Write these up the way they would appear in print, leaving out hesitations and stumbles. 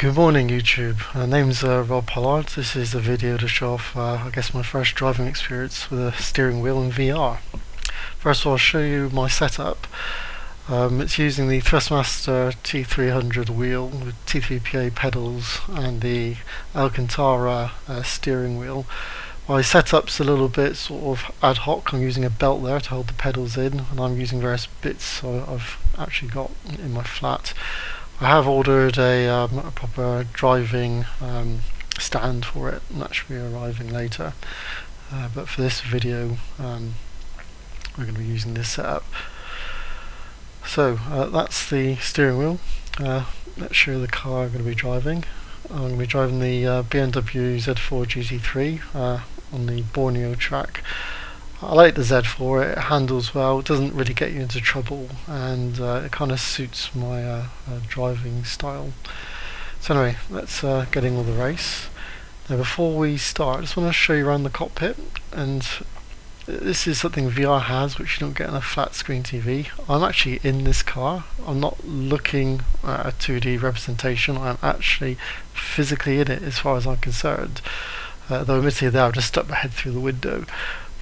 Good morning YouTube, name's Rob Pollard. This is a video to show off I guess my first driving experience with a steering wheel in VR. First of all, I'll show you my setup. It's using the Thrustmaster T300 wheel with T3PA pedals and the Alcantara steering wheel. My setup's a little bit sort of ad hoc. I'm using a belt there to hold the pedals in, and I'm using various bits so I've actually got in my flat. I have ordered a proper driving stand for it, and that should be arriving later. But for this video, we're going to be using this setup. So that's the steering wheel. Let's show you the car I'm going to be driving. I'm going to be driving the BMW Z4 GT3 on the Borneo track. I like the Z4, it handles well, it doesn't really get you into trouble, and it kind of suits my driving style. So anyway, let's get in with the race. Now before we start, I just want to show you around the cockpit, and this is something VR has which you don't get on a flat screen TV. I'm actually in this car, I'm not looking at a 2D representation, I'm actually physically in it as far as I'm concerned. Though admittedly there I've just stuck my head through the window.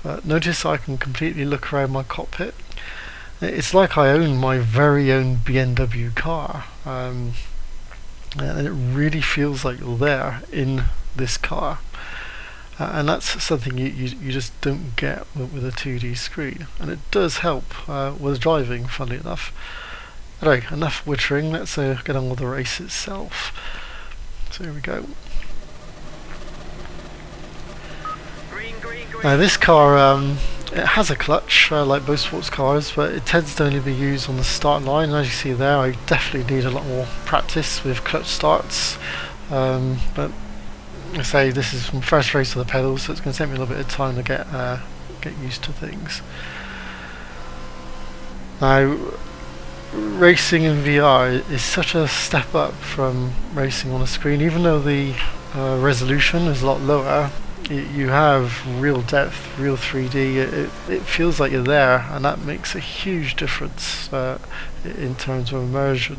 But notice I can completely look around my cockpit. It's like I own my very own BMW car, and it really feels like you're there in this car, and that's something you just don't get with a 2D screen, and it does help with driving, funnily enough. Anyway, enough wittering, let's get on with the race itself. So here we go. Now this car, it has a clutch like most sports cars, but it tends to only be used on the start line, and as you see there I definitely need a lot more practice with clutch starts, but I say this is my first race with the pedals, so it's going to take me a little bit of time to get used to things. Now racing in VR is such a step up from racing on a screen. Even though the resolution is a lot lower, you have real depth, real 3D, it feels like you're there, and that makes a huge difference in terms of immersion,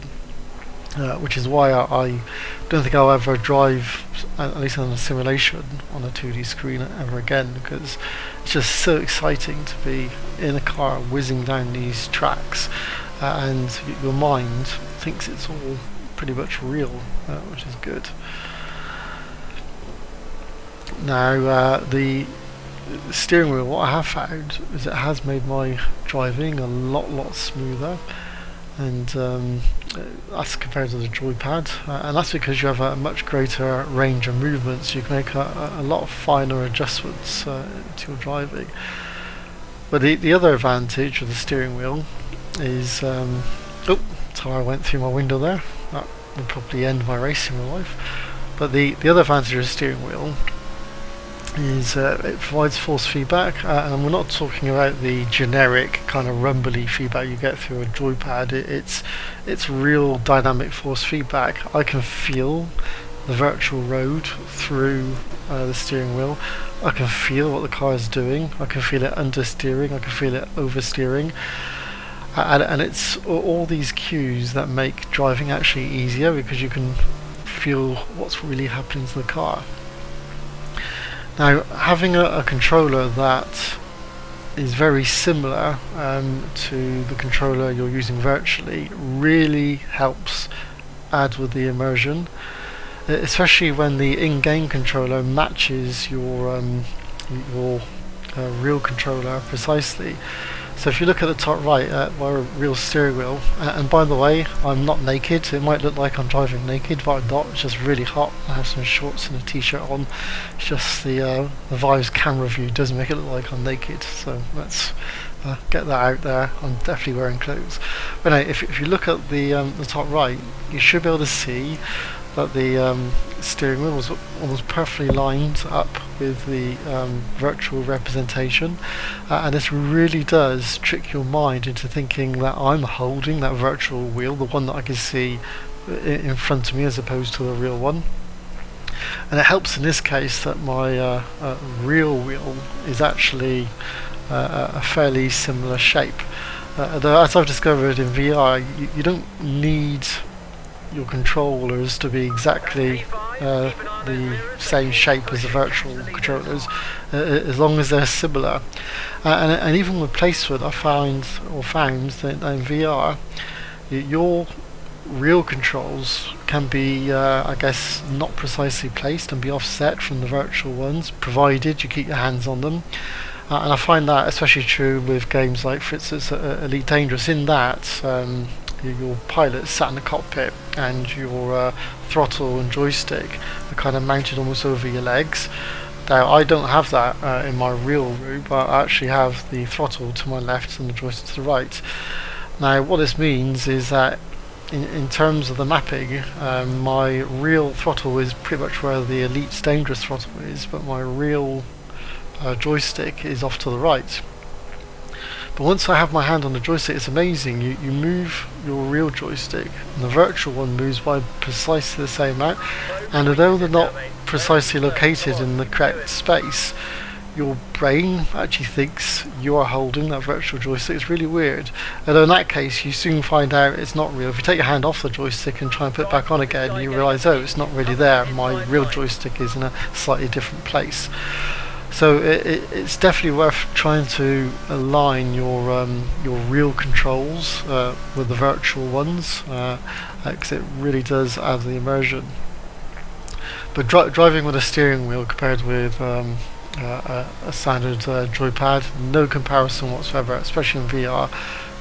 which is why I don't think I'll ever drive, at least on a simulation, on a 2D screen ever again, because it's just so exciting to be in a car whizzing down these tracks, and your mind thinks it's all pretty much real, which is good. Now the steering wheel, what I have found is it has made my driving a lot smoother, and that's compared to the joypad, and that's because you have a much greater range of movements. You can make a lot of finer adjustments to your driving. But the other advantage of the steering wheel is oh, tire went through my window there, that would probably end my racing life. But the other advantage of the steering wheel is it provides force feedback, and we're not talking about the generic kind of rumbly feedback you get through a joypad. It's real dynamic force feedback. I can feel the virtual road through the steering wheel. I can feel what the car is doing. I can feel it understeering. I can feel it oversteering. And it's all these cues that make driving actually easier, because you can feel what's really happening to the car. Now, having a controller that is very similar to the controller you're using virtually really helps add with the immersion, especially when the in-game controller matches your real controller precisely. So if you look at the top right at my real steering wheel, and by the way, I'm not naked. It might look like I'm driving naked, but I'm not. It's just really hot. I have some shorts and a t-shirt on. It's just the Vive's camera view doesn't make it look like I'm naked. So let's get that out there. I'm definitely wearing clothes. But anyway, if you look at the top right, you should be able to see that the steering wheel was almost perfectly lined up with the virtual representation, and this really does trick your mind into thinking that I'm holding that virtual wheel, the one that I can see in front of me, as opposed to the real one. And it helps in this case that my real wheel is actually a fairly similar shape. Though, as I've discovered in VR, you don't need your controllers to be exactly the same shape as the virtual controllers, as long as they're similar. And even with placement, I found that in VR, your real controls can be, I guess, not precisely placed and be offset from the virtual ones, provided you keep your hands on them. And I find that especially true with games like, for instance, Elite Dangerous. In that, your pilot sat in the cockpit and your throttle and joystick are kind of mounted almost over your legs. Now, I don't have that in my real room, but I actually have the throttle to my left and the joystick to the right. Now, what this means is that in terms of the mapping, my real throttle is pretty much where the Elite Dangerous throttle is, but my real joystick is off to the right. But once I have my hand on the joystick, it's amazing. You move your real joystick, and the virtual one moves by precisely the same amount. And although they're not precisely located in the correct space, your brain actually thinks you are holding that virtual joystick. It's really weird. Although in that case, you soon find out it's not real. If you take your hand off the joystick and try and put it back on again, you realise, oh, it's not really there. My real joystick is in a slightly different place. So it's definitely worth trying to align your real controls with the virtual ones, because it really does add the immersion. But driving with a steering wheel compared with a standard joypad, no comparison whatsoever, especially in VR.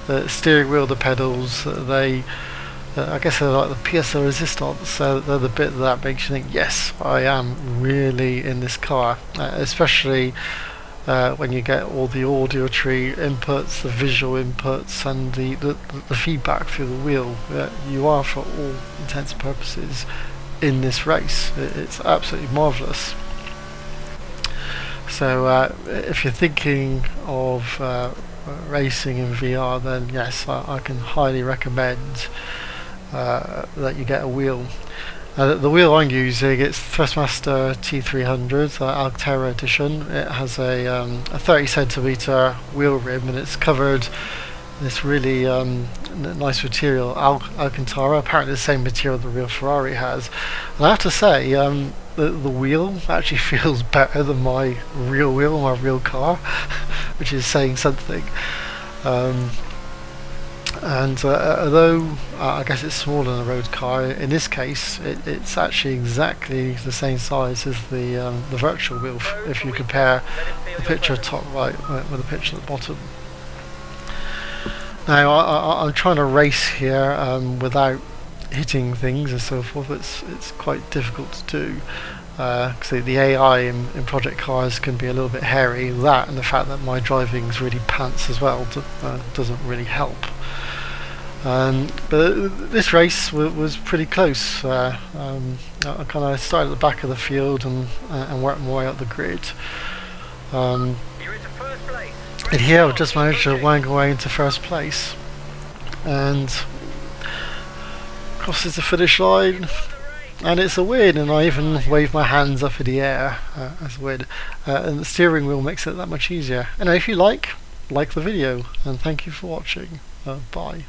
The steering wheel, the pedals, I guess they're like the piezo resistance, so they're the bit that makes you think, yes, I am really in this car, especially when you get all the auditory inputs, the visual inputs, and the feedback through the wheel. You are, for all intents and purposes, in this race. It's absolutely marvellous. So if you're thinking of racing in VR, then yes, I can highly recommend that you get a wheel. The wheel I'm using, it's Thrustmaster T300 Altera edition. It has a 30 centimeter wheel rim, and it's covered this really nice material, Alcantara, apparently the same material the real Ferrari has. And I have to say, the wheel actually feels better than my real wheel, my real car, which is saying something. And although I guess it's smaller than a road car, in this case it's actually exactly the same size as the virtual wheel, if you compare the picture top right with the picture at the bottom. Now I'm trying to race here without hitting things and so forth. It's quite difficult to do, because the AI in project cars can be a little bit hairy. That and the fact that my driving's really pants as well doesn't really help. But this race was pretty close. I kind of started at the back of the field and worked my way up the grid. And here I've just managed to wang away into first place and crosses the finish line, and it's a win. And I even wave my hands up in the air as a win. And the steering wheel makes it that much easier. Anyway, if you like the video, and thank you for watching. Bye.